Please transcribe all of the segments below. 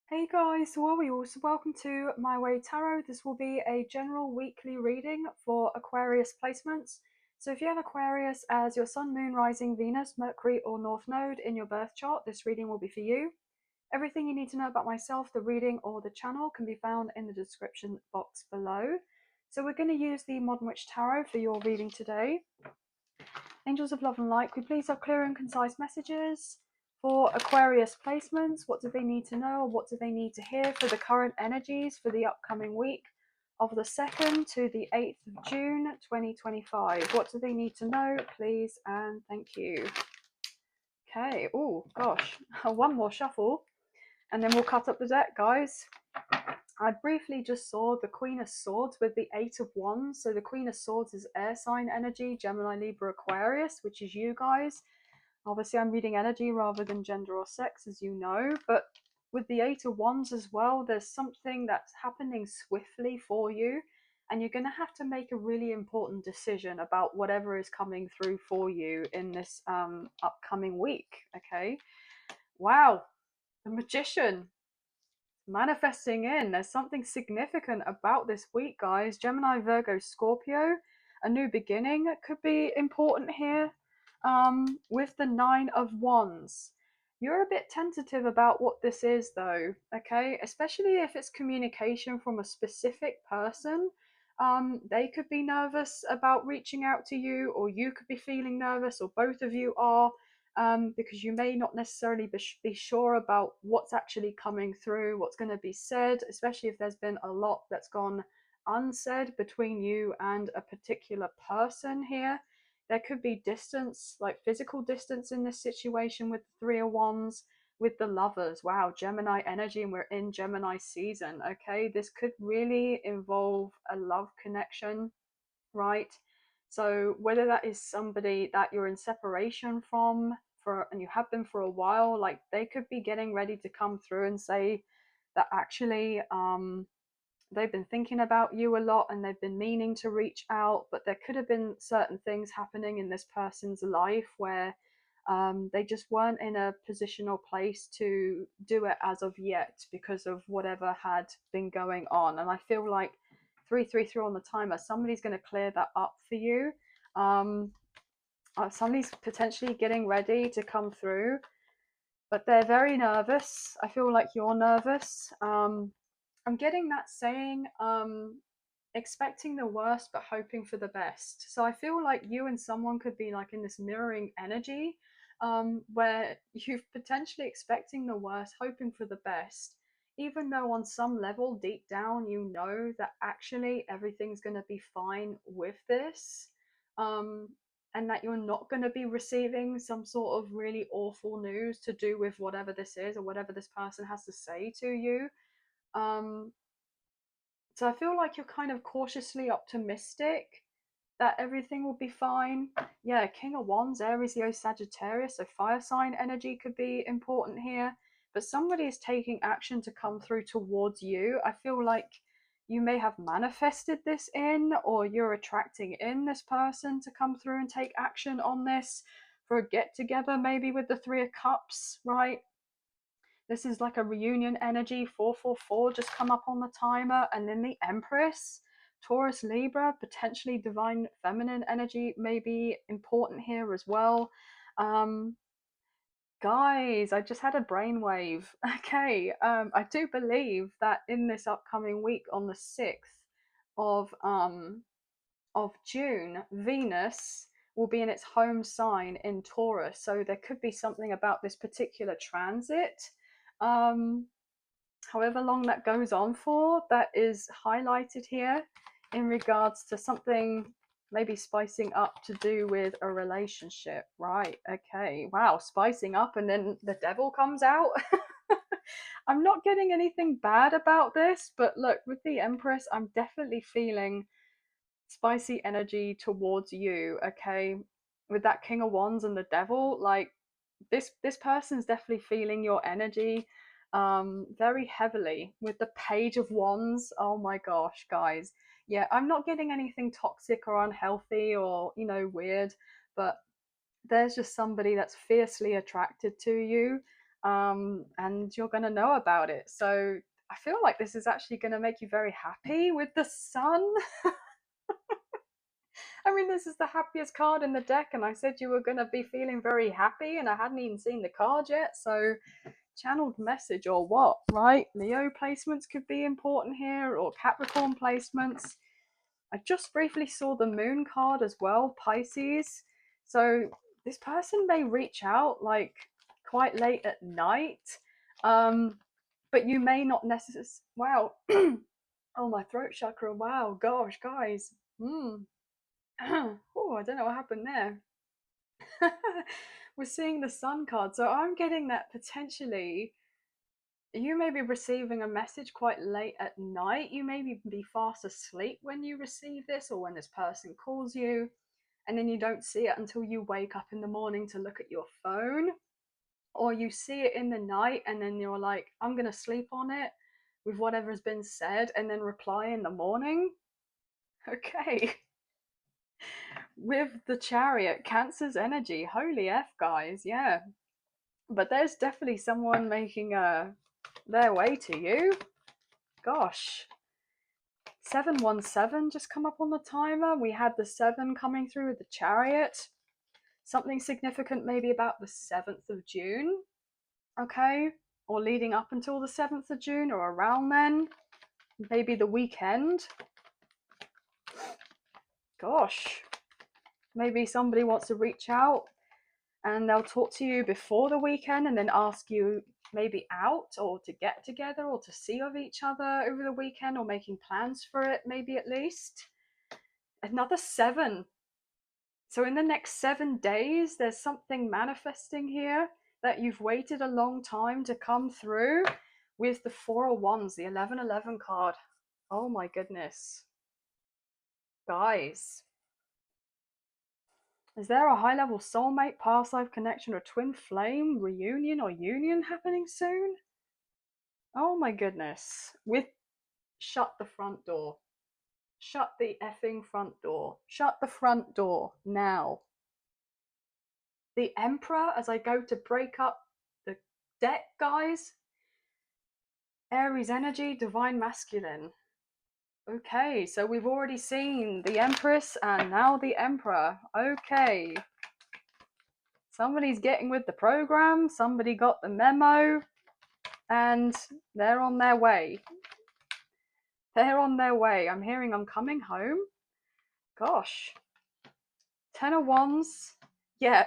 Hey guys, how are we all? So welcome to My Way Tarot. This will be a general weekly reading for Aquarius placements. So if you have Aquarius as your Sun, Moon, Rising, Venus, Mercury or North Node in your birth chart, this reading will be for you. Everything you need to know about myself, the reading or the channel can be found in the description box below. So we're going to use the Modern Witch Tarot for your reading today. Angels of love and light, could we please have clear and concise messages for Aquarius placements? What do they need to know? What do they need to hear for the current energies for the upcoming week of the 2nd to the 8th of June 2025? What do they need to know, please? And thank you. Okay, oh gosh, one more shuffle and then we'll cut up the deck, guys. I briefly just saw the Queen of Swords with the Eight of Wands. So the Queen of Swords is air sign energy, Gemini, Libra, Aquarius, which is you guys. Obviously, I'm reading energy rather than gender or sex, as you know. But with the Eight of Wands as well, there's something that's happening swiftly for you. And you're going to have to make a really important decision about whatever is coming through for you in this upcoming week. Okay. Wow. The Magician. Manifesting in. There's something significant about this week, guys. Gemini, Virgo, Scorpio. A new beginning could be important here. With the Nine of Wands. You're a bit tentative about what this is, though, okay? Especially if it's communication from a specific person. They could be nervous about reaching out to you, or you could be feeling nervous, or both of you are. Because you may not necessarily be sure about what's actually coming through, what's going to be said, especially if there's been a lot that's gone unsaid between you and a particular person here. There could be distance, like physical distance in this situation with the Three of Wands, with the Lovers. Wow, Gemini energy, and we're in Gemini season, okay? This could really involve a love connection, right? So whether that is somebody that you're in separation from and you have been for a while, like they could be getting ready to come through and say that actually they've been thinking about you a lot and they've been meaning to reach out, but there could have been certain things happening in this person's life where they just weren't in a position or place to do it as of yet because of whatever had been going on. And I feel like 333 on the timer, somebody's going to clear that up for you. Somebody's potentially getting ready to come through, but they're very nervous. I feel like you're nervous. I'm getting that saying, expecting the worst but hoping for the best. So I feel like you and someone could be like in this mirroring energy, where you're potentially expecting the worst, hoping for the best, even though on some level deep down you know that actually everything's going to be fine with this. And that you're not going to be receiving some sort of really awful news to do with whatever this is or whatever this person has to say to you. um so I feel like you're kind of cautiously optimistic that everything will be fine. Yeah, King of Wands, Aries, Leo, Sagittarius, so fire sign energy could be important here. But somebody is taking action to come through towards you. I feel like you may have manifested this in, or you're attracting in this person to come through and take action on this for a get together, maybe with the Three of Cups, right? This is like a reunion energy. 444 just come up on the timer. And then the Empress, Taurus, Libra, potentially divine feminine energy may be important here as well. Guys, I just had a brainwave. Okay, I do believe that in this upcoming week on the 6th of June, Venus will be in its home sign in Taurus. So there could be something about this particular transit, um, however long that goes on for, that is highlighted here in regards to something maybe spicing up to do with a relationship. Right, okay, wow, spicing up and then the devil comes out. I'm not getting anything bad about this, but look, with the Empress, I'm definitely feeling spicy energy towards you, okay? With that King of Wands and the devil, like this person's definitely feeling your energy very heavily. With the Page of Wands, oh my gosh, guys. Yeah, I'm not getting anything toxic or unhealthy or, you know, weird, but there's just somebody that's fiercely attracted to you. and you're going to know about it. So I feel like this is actually going to make you very happy with the sun. I mean, this is the happiest card in the deck, and I said you were going to be feeling very happy, and I hadn't even seen the card yet. So channeled message or what, right? Leo placements could be important here, or Capricorn placements. I just briefly saw the moon card as well, Pisces. So this person may reach out like quite late at night, but you may not necessarily. Wow. Oh, my throat chakra. Wow, gosh, guys. Oh, I don't know what happened there. We're seeing the sun card, so I'm getting that potentially you may be receiving a message quite late at night. You may be fast asleep when you receive this, or when this person calls you, and then you don't see it until you wake up in the morning to look at your phone, or you see it in the night and then you're like, I'm going to sleep on it with whatever has been said and then reply in the morning. Okay. With the Chariot, Cancer's energy. Holy F, guys. Yeah. But there's definitely someone making their way to you. Gosh. 717 just come up on the timer. We had the 7 coming through with the Chariot. Something significant maybe about the 7th of June. Okay. Or leading up until the 7th of June or around then. Maybe the weekend. Gosh. Maybe somebody wants to reach out and they'll talk to you before the weekend and then ask you maybe out or to get together or to see of each other over the weekend, or making plans for it maybe at least. Another 7. So in the next 7 days, there's something manifesting here that you've waited a long time to come through with the 4 of Wands, the 1111 card. Oh my goodness. Guys. Is there a high-level soulmate, past life connection, or twin flame reunion or union happening soon? Oh my goodness. With shut the front door. Shut the effing front door. Shut the front door now. The Emperor, as I go to break up the deck, guys. Aries energy, divine masculine. Okay, so we've already seen the Empress and now the Emperor. Okay. Somebody's getting with the program, somebody got the memo, and they're on their way. They're on their way. I'm hearing I'm coming home. Gosh. 10 of Wands. Yeah.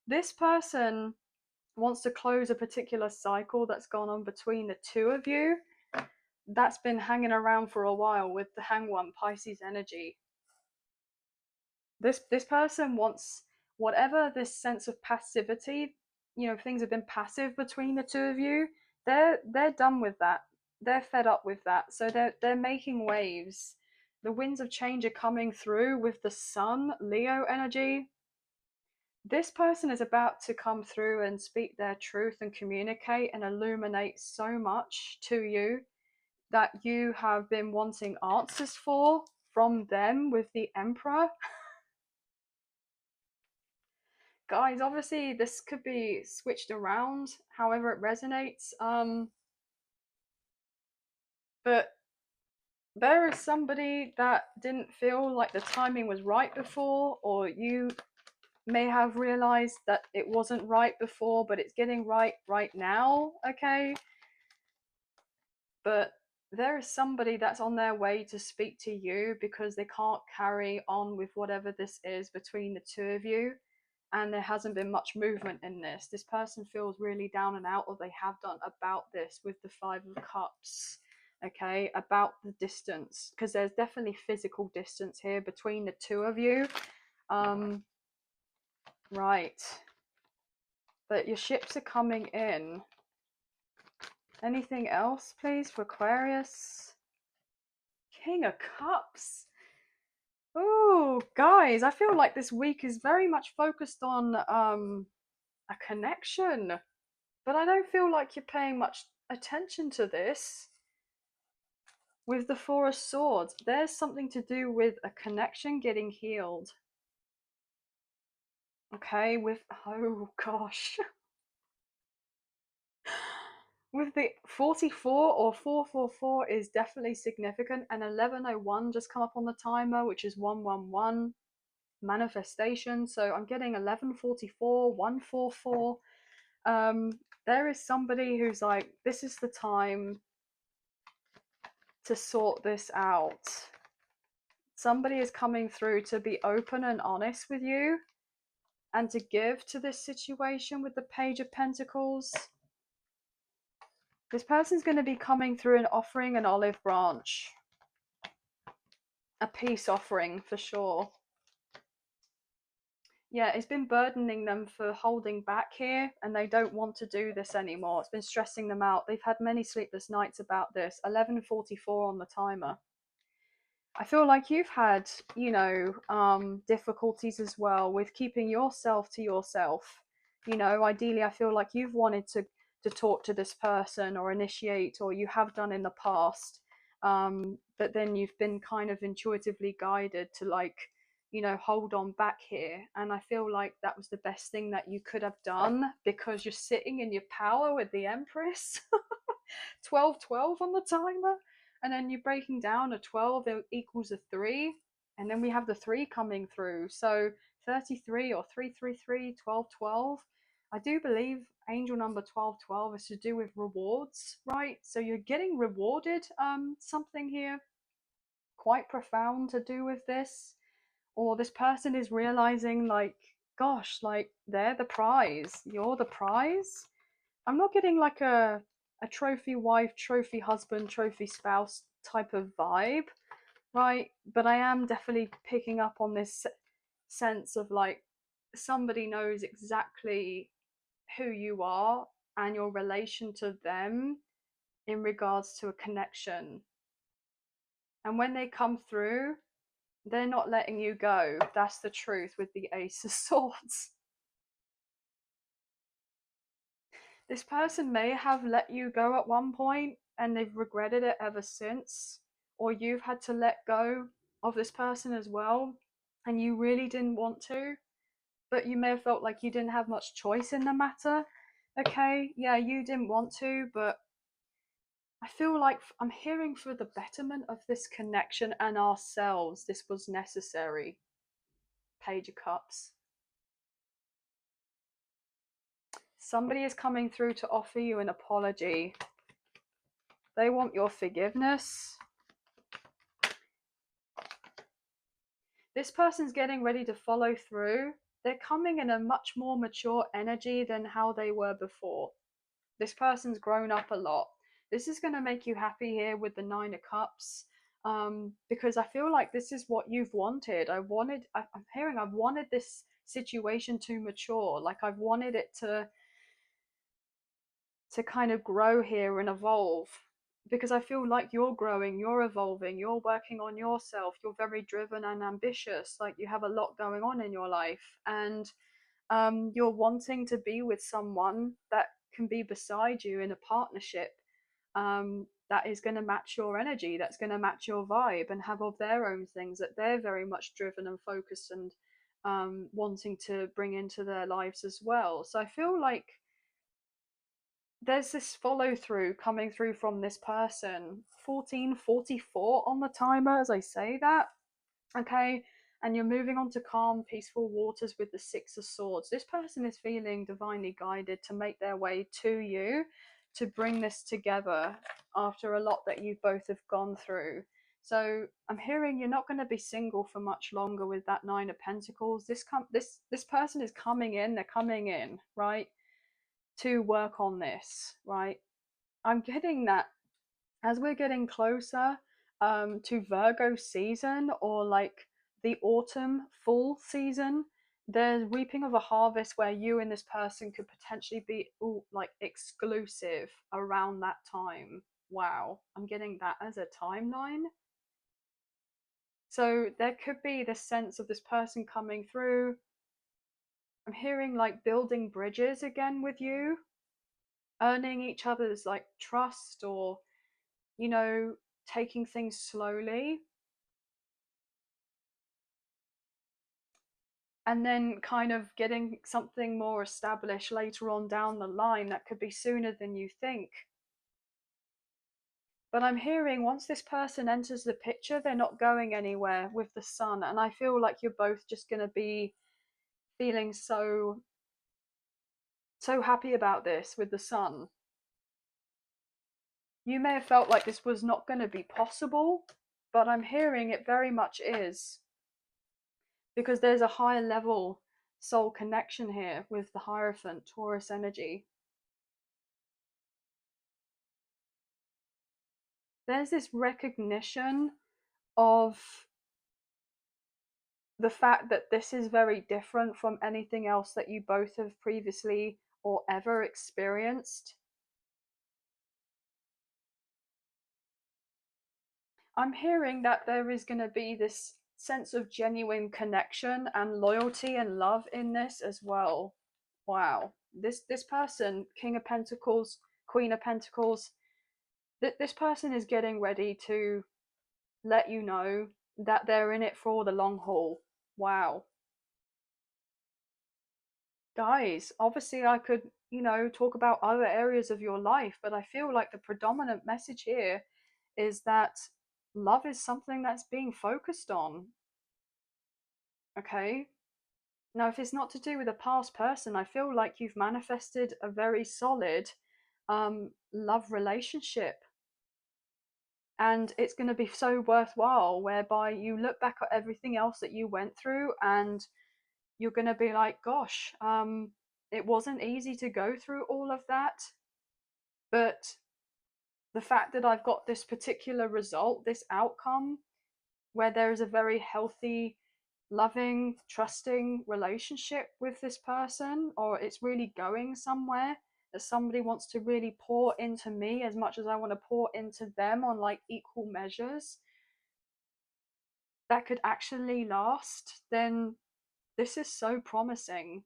This person wants to close a particular cycle that's gone on between the two of you. That's been hanging around for a while with the Hang One, Pisces energy. This person wants whatever this sense of passivity, things have been passive between the two of you. They're done with that. They're fed up with that. So they're making waves. The winds of change are coming through with the Sun, Leo energy. This person is about to come through and speak their truth and communicate and illuminate so much to you that you have been wanting answers for from them with the Emperor. Guys, obviously this could be switched around however it resonates. But there is somebody that didn't feel like the timing was right before, or you may have realized that it wasn't right before, but it's getting right now, okay? But there is somebody that's on their way to speak to you because they can't carry on with whatever this is between the two of you, and there hasn't been much movement in this. This person feels really down and out, or they have done, about this with the 5 of Cups, okay, about the distance, because there's definitely physical distance here between the two of you. Right. But your ships are coming in. Anything else, please, for Aquarius? King of Cups. Oh, guys, I feel like this week is very much focused on a connection, but I don't feel like you're paying much attention to this. With the 4 of Swords, there's something to do with a connection getting healed. Okay, with, oh gosh. with the 44 or 444 is definitely significant, and 1101 just come up on the timer, which is 111 manifestation. So I'm getting 1144, 144. There is somebody who's like, this is the time to sort this out. Somebody is coming through to be open and honest with you and to give to this situation with the Page of Pentacles. This person's going to be coming through and offering an olive branch, a peace offering for sure. Yeah, it's been burdening them for holding back here, and they don't want to do this anymore. It's been stressing them out. They've had many sleepless nights about this. 11:44 on the timer. I feel like you've had, difficulties as well with keeping yourself to yourself. Ideally, I feel like you've wanted to talk to this person or initiate, or you have done in the past. But then you've been kind of intuitively guided to hold on back here. And I feel like that was the best thing that you could have done, because you're sitting in your power with the Empress. 12:12 on the timer. And then you're breaking down a 12 equals a 3, and then we have the 3 coming through. So 33 or 333, 12:12. I do believe angel number 12:12 is to do with rewards, right? So you're getting rewarded something here quite profound to do with this, or this person is realizing like, gosh, like they're the prize, you're the prize. I'm not getting like a trophy wife, trophy husband, trophy spouse type of vibe, right? But I am definitely picking up on this sense of like somebody knows exactly who you are and your relation to them in regards to a connection. And when they come through, they're not letting you go. That's the truth with the Ace of Swords. This person may have let you go at one point and they've regretted it ever since, or you've had to let go of this person as well and you really didn't want to, but you may have felt like you didn't have much choice in the matter. Okay, yeah, you didn't want to, but I feel like I'm hearing for the betterment of this connection and ourselves, this was necessary. Page of Cups. Somebody is coming through to offer you an apology. They want your forgiveness. This person's getting ready to follow through. They're coming in a much more mature energy than how they were before. This person's grown up a lot. This is going to make you happy here with the Nine of Cups, because I feel like this is what you've wanted. I'm hearing I've wanted this situation to mature. Like I've wanted it to kind of grow here and evolve, because I feel like you're growing, you're evolving, you're working on yourself, you're very driven and ambitious, like you have a lot going on in your life, and you're wanting to be with someone that can be beside you in a partnership, that is going to match your energy, that's going to match your vibe, and have of their own things that they're very much driven and focused and wanting to bring into their lives as well. So I feel like there's this follow through coming through from this person. 14:44 on the timer as I say that. Okay. And you're moving on to calm, peaceful waters with the Six of Swords. This person is feeling divinely guided to make their way to you, to bring this together after a lot that you both have gone through. So I'm hearing you're not going to be single for much longer with that Nine of Pentacles. This person is coming in. They're coming in, right, to work on this, right? I'm getting that as we're getting closer to Virgo season, or like the autumn fall season, there's reaping of a harvest where you and this person could potentially be like exclusive around that time. Wow, I'm getting that as a timeline. So there could be this sense of this person coming through. I'm hearing like building bridges again with you, earning each other's like trust, or taking things slowly, and then kind of getting something more established later on down the line that could be sooner than you think. But I'm hearing once this person enters the picture, they're not going anywhere with the sun. And I feel like you're both just going to be feeling so happy about this with the sun. You may have felt like this was not going to be possible, but I'm hearing it very much is, because there's a higher level soul connection here with the Hierophant Taurus energy. There's this recognition of the fact that this is very different from anything else that you both have previously or ever experienced. I'm hearing that there is going to be this sense of genuine connection and loyalty and love in this as well. Wow. This person, King of Pentacles, Queen of Pentacles, this person is getting ready to let you know that they're in it for the long haul. Wow. Guys, obviously I could, talk about other areas of your life, but I feel like the predominant message here is that love is something that's being focused on. Okay? Now, if it's not to do with a past person, I feel like you've manifested a very solid love relationship. And it's going to be so worthwhile, whereby you look back at everything else that you went through and you're going to be like, gosh, it wasn't easy to go through all of that. But the fact that I've got this particular result, this outcome, where there is a very healthy, loving, trusting relationship with this person, or it's really going somewhere, that somebody wants to really pour into me as much as I want to pour into them on like equal measures, that could actually last, then this is so promising.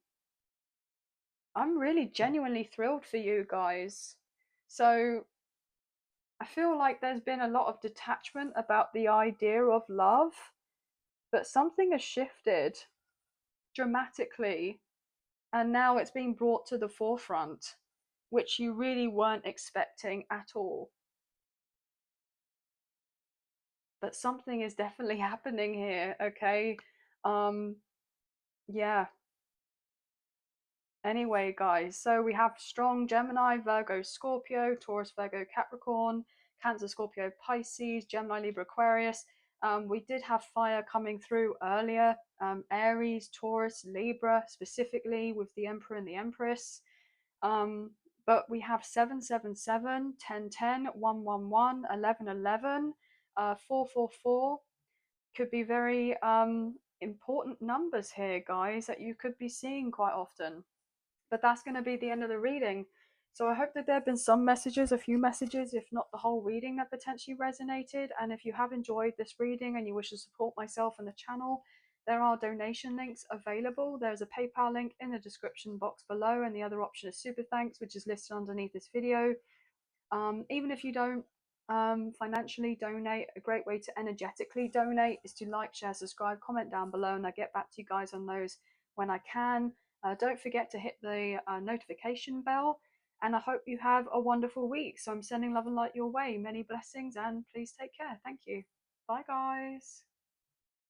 I'm really genuinely thrilled for you guys. So I feel like there's been a lot of detachment about the idea of love, but something has shifted dramatically, and now it's being brought to the forefront, which you really weren't expecting at all. But something is definitely happening here, okay? Yeah. Anyway, guys, so we have strong Gemini, Virgo, Scorpio, Taurus, Virgo, Capricorn, Cancer, Scorpio, Pisces, Gemini, Libra, Aquarius. We did have fire coming through earlier, Aries, Taurus, Libra, specifically with the Emperor and the Empress. But we have 777, 1010, 111, 1111, 444. Could be very important numbers here, guys, that you could be seeing quite often. But that's going to be the end of the reading. So I hope that there have been some messages, a few messages, if not the whole reading, that potentially resonated. And if you have enjoyed this reading and you wish to support myself and the channel, there are donation links available. There's a PayPal link in the description box below, and the other option is Super Thanks, which is listed underneath this video. Even if you don't financially donate, a great way to energetically donate is to like, share, subscribe, comment down below, and I get back to you guys on those when I can. Don't forget to hit the notification bell, and I hope you have a wonderful week. So I'm sending love and light your way. Many blessings, and please take care. Thank you. Bye, guys.